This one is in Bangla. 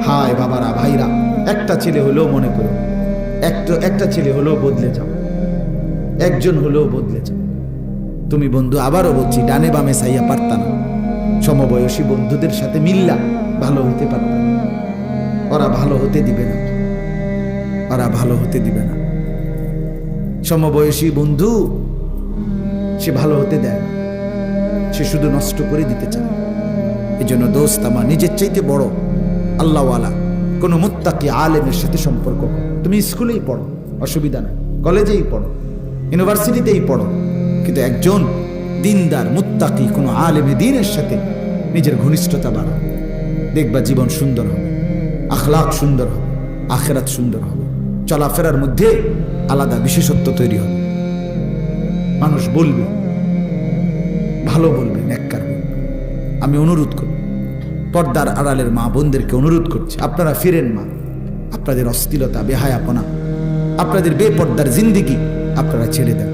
হায় বাবারা, ভাইরা, একটা ছেলে হলেও মনে করো, একটা ছেলে হলেও বদলে যাও, একজন হলেও বদলে যাও। তুমি বন্ধু, আবারও বলছি, ডানে বামে চাইয়া পারতা না, সমবয়সী বন্ধুদের সাথে মিল্লা ভালো হইতে পারতা না। ওরা ভালো হতে দিবে না, ওরা ভালো হতে দিবে না। সমবয়সী বন্ধু সে ভালো হতে দেয় না, সে শুধু নষ্ট করে দিতে চায়। এই জন্য দোস্ত আমার, নিজের চাইতে বড় আল্লাহওয়ালা কোনো মুত্তাকি আলেমের সাথে সম্পর্ক করো। তুমি স্কুলেই পড়ো, অসুবিধা নেই, কলেজেই পড়ো, ইউনিভার্সিটিতেই পড়ো, কিন্তু একজন দিনদার মুত্তাকি কোনো আলেমে দ্বীনের সাথে নিজের ঘনিষ্ঠতা বাড়াও। দেখবা জীবন সুন্দর হবে, আখলাক সুন্দর হবে, আখেরাত সুন্দর হবে, চলাফেরার মধ্যে আলাদা বিশেষত্ব তৈরি হবে। মানুষ বলবে, ভালো বলবে, নেককার বলবে। আমি অনুরোধ করি, পর্দার আড়ালের মা বোনদেরকে অনুরোধ করছি, আপনারা ফিরেন মা। আপনাদের অশ্লীলতা, বেহায়াপনা, আপনাদের বেপর্দার জিন্দিগি আপনারা ছেড়ে দেন।